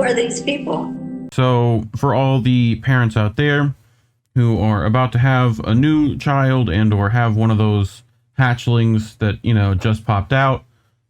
are these people? So for all the parents out there who are about to have a new child and or have one of those hatchlings that, just popped out,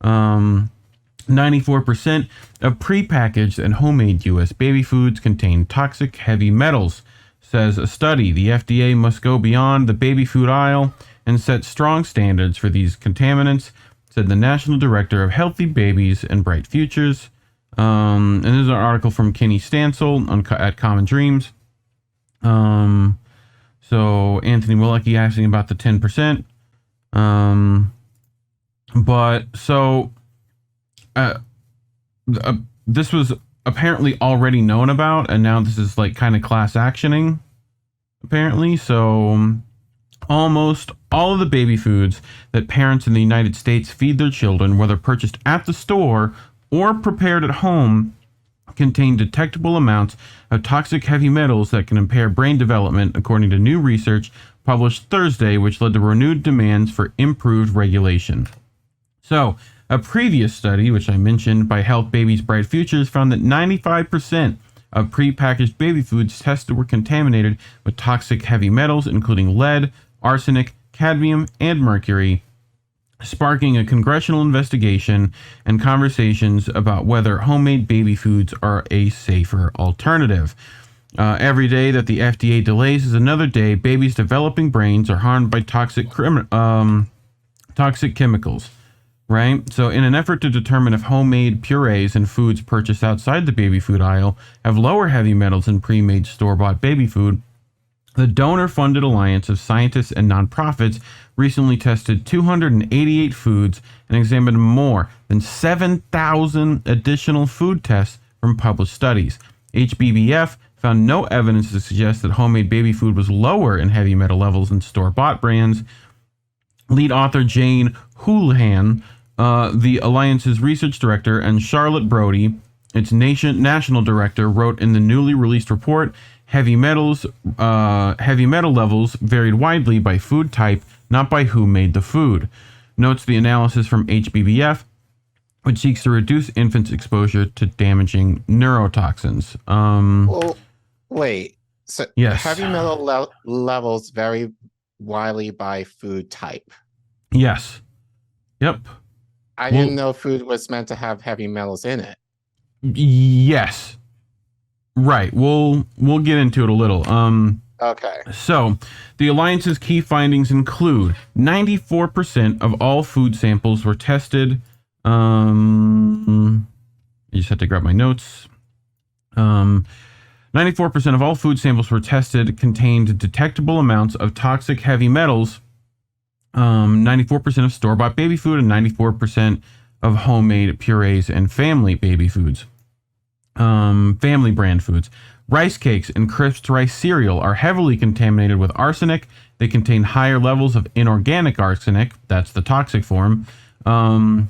94% of prepackaged and homemade U.S. baby foods contain toxic heavy metals, says a study. The FDA must go beyond the baby food aisle and set strong standards for these contaminants, said the National Director of Healthy Babies and Bright Futures. And this is an article from Kenny Stancil at Common Dreams. So Anthony Willecki asking about the 10%. This was apparently already known about, and now this is like kind of class actioning, apparently. So almost all of the baby foods that parents in the United States feed their children, whether purchased at the store or prepared at home, contain detectable amounts of toxic heavy metals that can impair brain development, according to new research published Thursday, which led to renewed demands for improved regulation. So, a previous study, which I mentioned, by Health Babies Bright Futures, found that 95% of prepackaged baby foods tested were contaminated with toxic heavy metals, including lead, arsenic, cadmium, and mercury, sparking a congressional investigation and conversations about whether homemade baby foods are a safer alternative. Every day that the FDA delays is another day babies' developing brains are harmed by toxic chemicals, right? So in an effort to determine if homemade purees and foods purchased outside the baby food aisle have lower heavy metals than pre-made store-bought baby food, the donor-funded alliance of scientists and nonprofits recently tested 288 foods and examined more than 7,000 additional food tests from published studies. HBBF found no evidence to suggest that homemade baby food was lower in heavy metal levels than store-bought brands. Lead author Jane Houlihan, the alliance's research director, and Charlotte Brody, its national director, wrote in the newly released report, heavy metal levels varied widely by food type, not by who made the food. Notes the analysis from HBBF, which seeks to reduce infants' exposure to damaging neurotoxins. Well, wait. So yes. Heavy metal levels vary widely by food type. Yes. Yep. I didn't know food was meant to have heavy metals in it. Yes. Right. We'll get into it a little. Okay. So, the alliance's key findings include 94% of all food samples were tested. I just had to grab my notes. 94% of all food samples were tested contained detectable amounts of toxic heavy metals. 94% of store-bought baby food and 94% of homemade purees and family baby foods. Family brand foods. Rice cakes and crisp rice cereal are heavily contaminated with arsenic. They contain higher levels of inorganic arsenic. That's the toxic form. They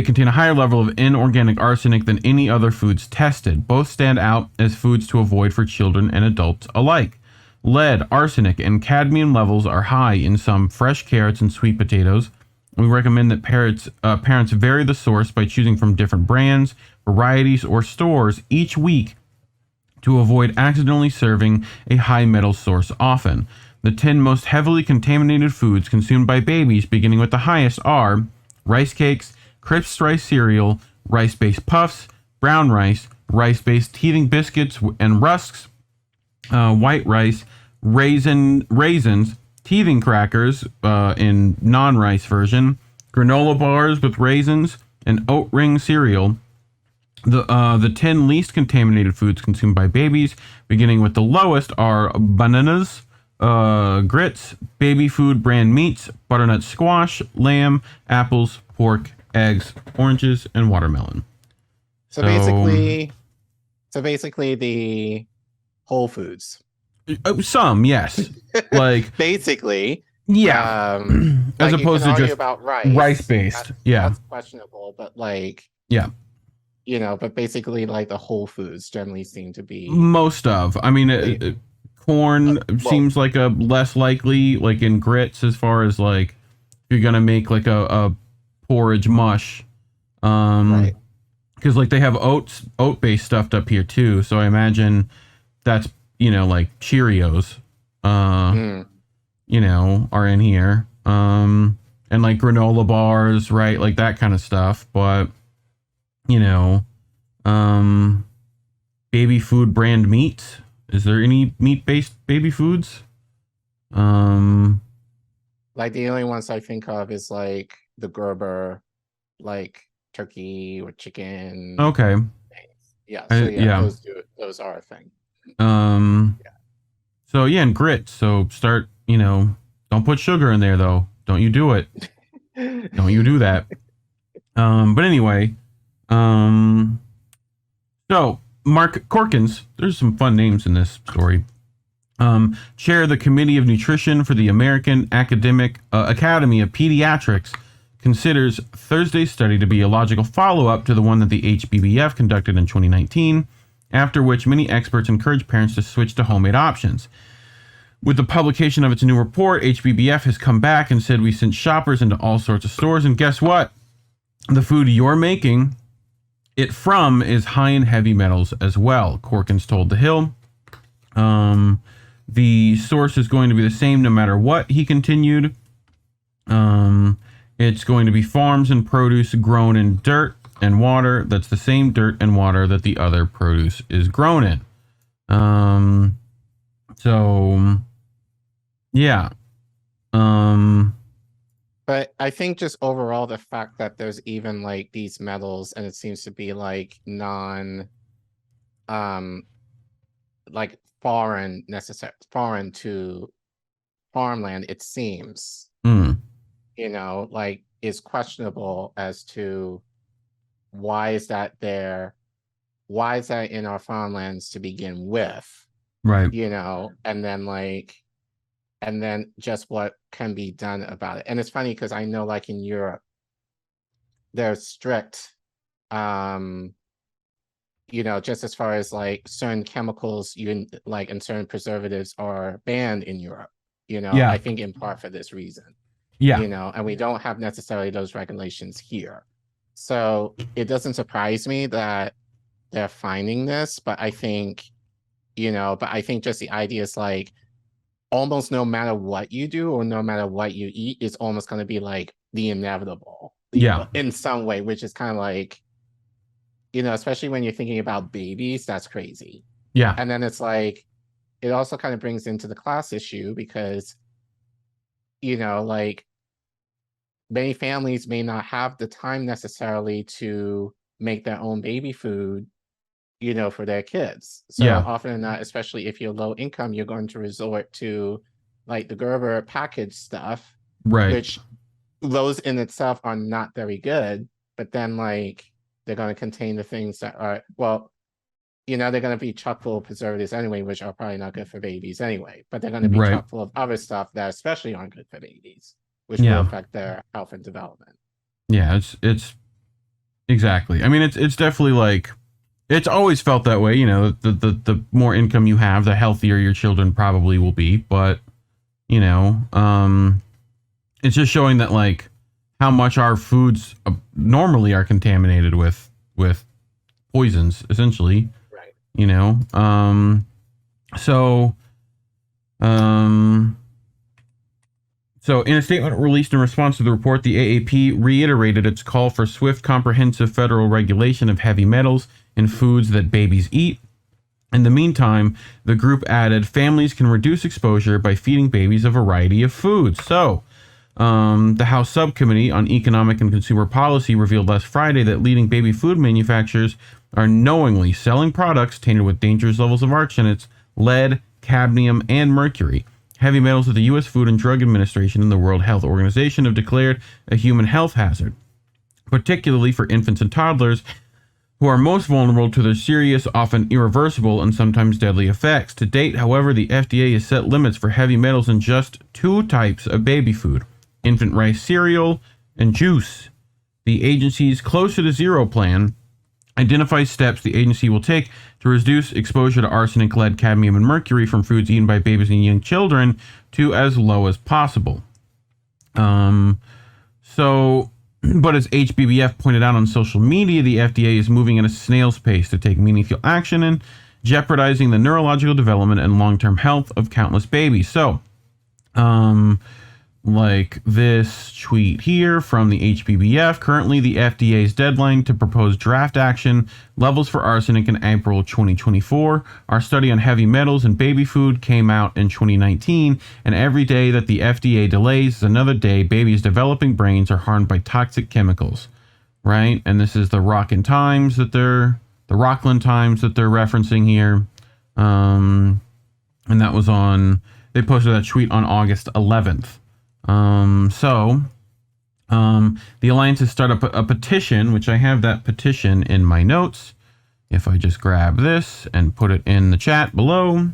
contain a higher level of inorganic arsenic than any other foods tested. Both stand out as foods to avoid for children and adults alike. Lead, arsenic, and cadmium levels are high in some fresh carrots and sweet potatoes. We recommend that parents vary the source by choosing from different brands, varieties, or stores each week to avoid accidentally serving a high metal source often. The 10 most heavily contaminated foods consumed by babies, beginning with the highest, are rice cakes, crisp rice cereal, rice-based puffs, brown rice, rice-based teething biscuits and rusks, white rice, raisins, teething crackers in non-rice version, granola bars with raisins, and oat ring cereal. The 10 least contaminated foods consumed by babies, beginning with the lowest, are bananas, grits, baby food brand meats, butternut squash, lamb, apples, pork, eggs, oranges, and watermelon. So basically the Whole Foods. Some, yes. Like basically. Yeah. As opposed to just about rice-based. That's questionable, but like, yeah. But basically like the Whole Foods generally seem to be most of. I mean, corn seems like a less likely, like in grits, as far as like if you're gonna make like a porridge mush. Right. because like they have oat based stuff up here too. So I imagine that's, like Cheerios, are in here. And like granola bars, right? Like that kind of stuff. But, baby food brand meat. Is there any meat based baby foods? Like the only ones I think of is like the Gerber, like turkey or chicken. Okay. Yeah. So yeah. Those are a thing. So yeah, and grits. So start, don't put sugar in there though. Don't you do it. Don't you do that. But anyway, so Mark Corkins, there's some fun names in this story. Chair of the Committee of Nutrition for the American Academy of Pediatrics, considers Thursday's study to be a logical follow-up to the one that the HBBF conducted in 2019, after which many experts encourage parents to switch to homemade options. With the publication of its new report, HBBF has come back and said we sent shoppers into all sorts of stores, and guess what? The food you're making it from is high in heavy metals as well, Corkins told The Hill. The source is going to be the same no matter what, he continued. It's going to be farms and produce grown in dirt and water. That's the same dirt and water that the other produce is grown in. So, yeah. But I think just overall the fact that there's even like these metals and it seems to be like like foreign to farmland, it seems, like is questionable as to why is that there? Why is that in our farmlands to begin with? Right. And then just what can be done about it. And it's funny because I know like in Europe, they're strict, just as far as like certain chemicals, and certain preservatives are banned in Europe, I think in part for this reason. Yeah. And we don't have necessarily those regulations here. So it doesn't surprise me that they're finding this, but I think, just the idea is like, almost no matter what you do or no matter what you eat, it's almost going to be like the inevitable. In some way, which is kind of like, especially when you're thinking about babies, that's crazy. Yeah. And then it's like, it also kind of brings into the class issue because, like many families may not have the time necessarily to make their own baby food, for their kids. So often than not, especially if you're low income, you're going to resort to like the Gerber packaged stuff, right? Which those in itself are not very good, but then like they're going to contain the things that are, they're going to be chock full of preservatives anyway, which are probably not good for babies anyway, but they're going to be chock full of other stuff that especially aren't good for babies, which will affect their health and development. Yeah, it's exactly. I mean, it's definitely like, it's always felt that way, the more income you have, the healthier your children probably will be. But, it's just showing that like how much our foods normally are contaminated with poisons, essentially. Right. So in a statement released in response to the report, the AAP reiterated its call for swift, comprehensive federal regulation of heavy metals in foods that babies eat. In the meantime, the group added, families can reduce exposure by feeding babies a variety of foods. So, the House Subcommittee on Economic and Consumer Policy revealed last Friday that leading baby food manufacturers are knowingly selling products tainted with dangerous levels of arsenic, lead, cadmium, and mercury. Heavy metals that the U.S. Food and Drug Administration and the World Health Organization have declared a human health hazard, particularly for infants and toddlers, who are most vulnerable to their serious, often irreversible, and sometimes deadly effects. To date, however, the FDA has set limits for heavy metals in just two types of baby food: infant rice cereal and juice. The agency's Closer to Zero plan identifies steps the agency will take to reduce exposure to arsenic, lead, cadmium, and mercury from foods eaten by babies and young children to as low as possible. So But as HBBF pointed out on social media, the FDA is moving at a snail's pace to take meaningful action and jeopardizing the neurological development and long-term health of countless babies. So, like this tweet here from the HBBF. Currently, the FDA's deadline to propose draft action levels for arsenic in April 2024. Our study on heavy metals in baby food came out in 2019, and every day that the FDA delays is another day babies' developing brains are harmed by toxic chemicals. Right? And this is the Rockland Times that they're referencing here. And that was they posted that tweet on August 11th. The Alliance has started a petition, which I have that petition in my notes. If I just grab this and put it in the chat below.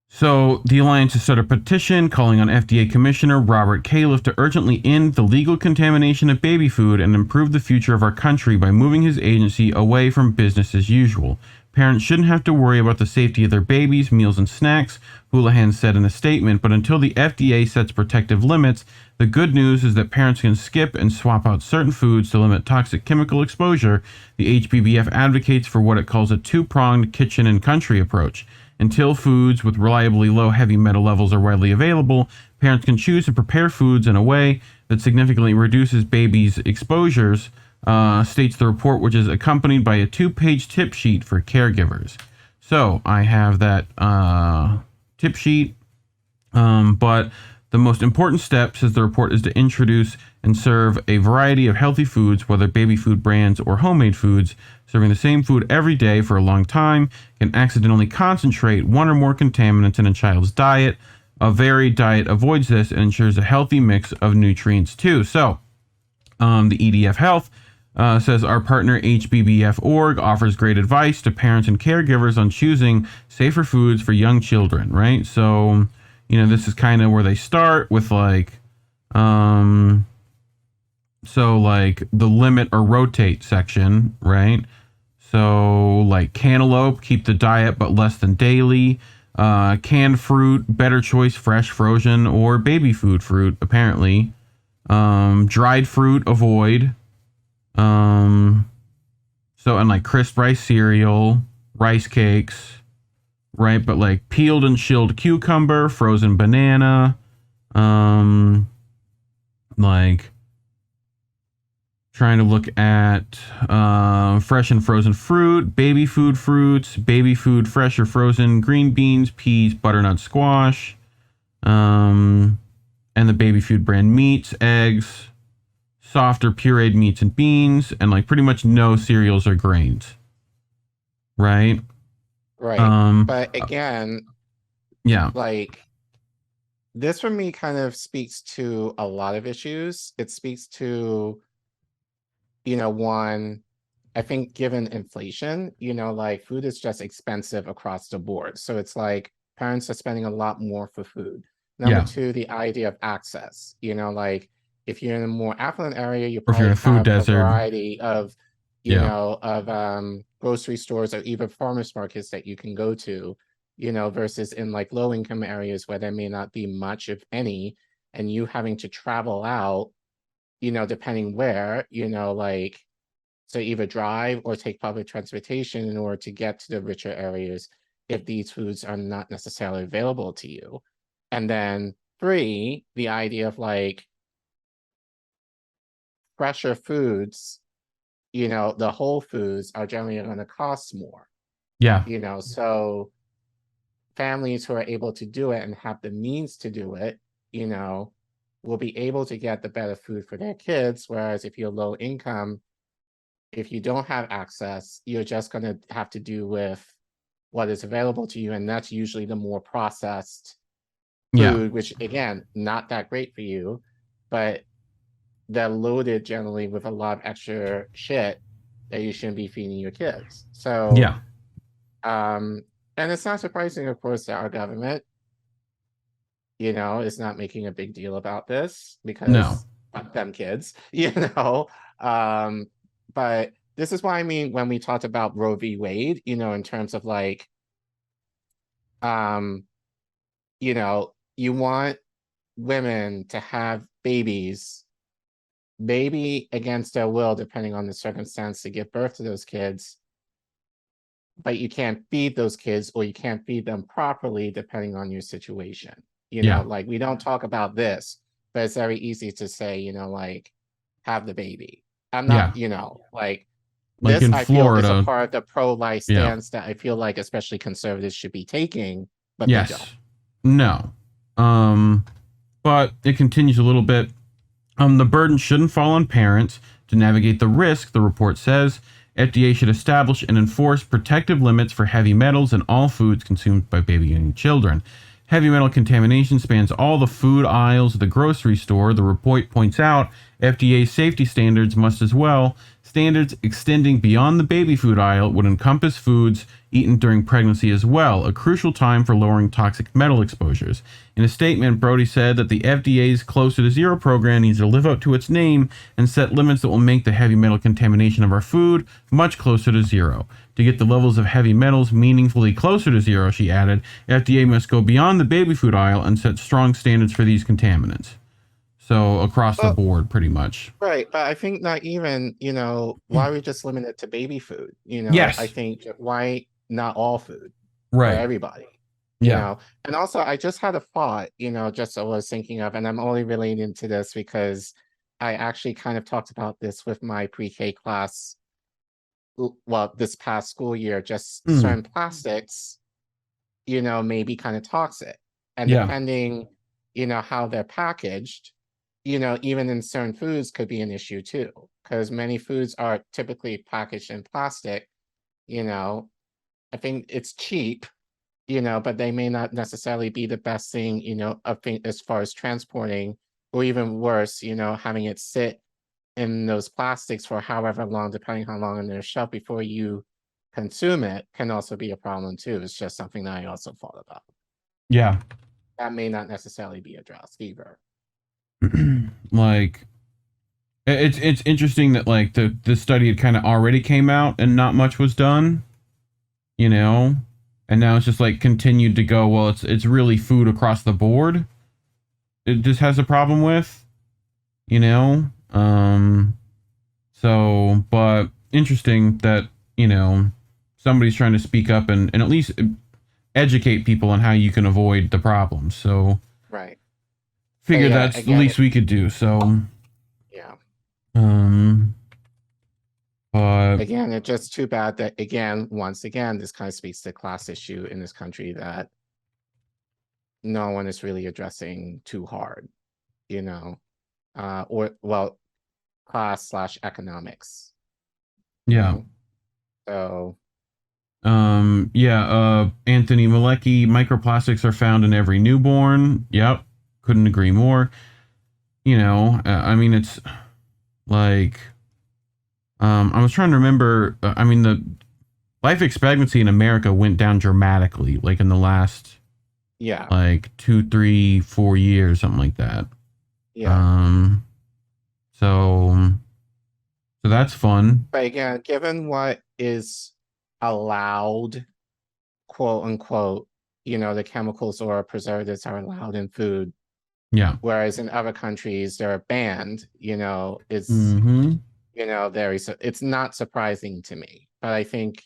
So the Alliance has started a petition calling on FDA Commissioner Robert Califf to urgently end the legal contamination of baby food and improve the future of our country by moving his agency away from business as usual. Parents shouldn't have to worry about the safety of their babies, meals, and snacks, Houlihan said in a statement, but until the FDA sets protective limits, the good news is that parents can skip and swap out certain foods to limit toxic chemical exposure. The HBBF advocates for what it calls a two-pronged kitchen and country approach. Until foods with reliably low heavy metal levels are widely available, parents can choose to prepare foods in a way that significantly reduces babies' exposures, states the report, which is accompanied by a 2-page tip sheet for caregivers. So I have that tip sheet, but the most important step, says the report, is to introduce and serve a variety of healthy foods, whether baby food brands or homemade foods. Serving the same food every day for a long time can accidentally concentrate one or more contaminants in a child's diet. A varied diet avoids this and ensures a healthy mix of nutrients too. So, the EDF Health says our partner HBBF.org offers great advice to parents and caregivers on choosing safer foods for young children, right? So, this is kind of where they start with like the limit or rotate section, right? So like cantaloupe, keep the diet but less than daily. Canned fruit, better choice, fresh, frozen, or baby food fruit, apparently. Dried fruit, avoid. And like crisp rice cereal, rice cakes, right? But like peeled and chilled cucumber, frozen banana, like trying to look at fresh and frozen fruit, baby food fruits, baby food fresh or frozen, green beans, peas, butternut squash, and the baby food brand meats, eggs, soft or pureed meats and beans, and like pretty much no cereals or grains. Right? Right. But again, yeah. Like this for me kind of speaks to a lot of issues. It speaks to, one, I think given inflation, like food is just expensive across the board. So it's like parents are spending a lot more for food. Number two, the idea of access, like if you're in a more affluent area, you probably have a variety of, grocery stores or even farmers markets that you can go to, versus in like low income areas where there may not be much, if any, and you having to travel out, depending where, like, so either drive or take public transportation in order to get to the richer areas if these foods are not necessarily available to you. And then 3, the idea of like fresher foods, the whole foods are generally going to cost more. Yeah. So families who are able to do it and have the means to do it, will be able to get the better food for their kids. Whereas if you're low income, if you don't have access, you're just going to have to do with what is available to you. And that's usually the more processed food, which again, not that great for you, but they're loaded generally with a lot of extra shit that you shouldn't be feeding your kids. So, and it's not surprising, of course, that our government, is not making a big deal about this because fuck them kids, but this is why I mean when we talked about Roe v. Wade, in terms of like, um, you want women to have babies, maybe against their will, depending on the circumstance, to give birth to those kids, but you can't feed those kids, or you can't feed them properly depending on your situation. Yeah. Like, we don't talk about this, but it's very easy to say, like, have the baby. I'm Yeah. not, like, Like this in I feel is a Florida. part of the pro-life Yeah. stance that I feel like especially conservatives should be taking, but they don't. Yes. No. But it continues a little bit. The burden shouldn't fall on parents to navigate the risk, the report says. FDA should establish and enforce protective limits for heavy metals in all foods consumed by baby and children. Heavy metal contamination spans all the food aisles of the grocery store. The report points out FDA safety standards must as well. Standards extending beyond the baby food aisle would encompass foods eaten during pregnancy as well, a crucial time for lowering toxic metal exposures. In a statement, Brody said that the FDA's Closer to Zero program needs to live up to its name and set limits that will make the heavy metal contamination of our food much closer to zero. To get the levels of heavy metals meaningfully closer to zero, she added, FDA must go beyond the baby food aisle and set strong standards for these contaminants. So across the Well, board, pretty much. right, but I think not even, why we just limit it to baby food? I Yes. think why not all food for Right. everybody? Yeah. And also I just had a thought, just I was thinking of, and I'm only relating to this because I actually kind of talked about this with my pre-K class, well, this past school year, just Mm. certain plastics, may be kind of toxic. And Yeah. depending, how they're packaged, even in certain foods could be an issue too, because many foods are typically packaged in plastic. I think it's cheap, but they may not necessarily be the best thing, as far as transporting, or even worse, having it sit in those plastics for however long, depending how long on their shelf before you consume it, can also be a problem too. It's just something that I also thought about. Yeah. That may not necessarily be addressed either. Like it's interesting that like the study had kind of already came out and not much was done, you know, and now it's just like continued to go. Well, it's really food across the board. It just has a problem with, you know. So, but interesting that somebody's trying to speak up and at least educate people on how you can avoid the problem. So, Right. figure Yeah, that's the again, least we could do. So, yeah. um, but Again, it's just too bad that, again, once again, this kind of speaks to class issue in this country that no one is really addressing too hard, or, well, class/economics, you yeah. know? So, Anthony Malecki, microplastics are found in every newborn. Yep. Couldn't agree more. I mean, it's like, I was trying to remember, I mean, the life expectancy in America went down dramatically, like in the last, yeah, like 2, 3, 4 years, something like that. yeah. So that's fun. But again, given what is allowed, quote unquote, the chemicals or preservatives are allowed in food, Yeah. whereas in other countries they're banned, it's, Mm-hmm. it's not surprising to me. But I think,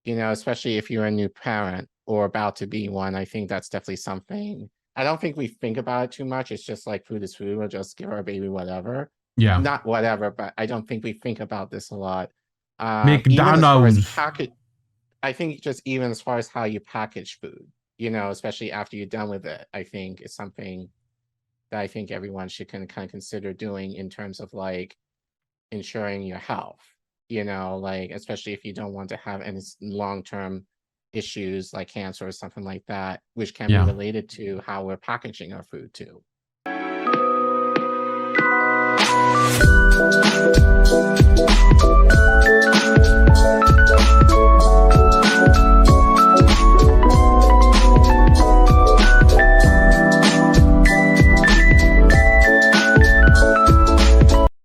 especially if you're a new parent or about to be one, I think that's definitely something. I don't think we think about it too much. It's just like food is food. We'll just give our baby whatever. Yeah. Not whatever, but I don't think we think about this a lot. Even as far as McDonald's. package, I think just even as far as how you package food, especially after you're done with it, I think it's something that I think everyone should kind of consider doing in terms of like ensuring your health, like especially if you don't want to have any long-term issues like cancer or something like that, which can be Yeah. related to how we're packaging our food too.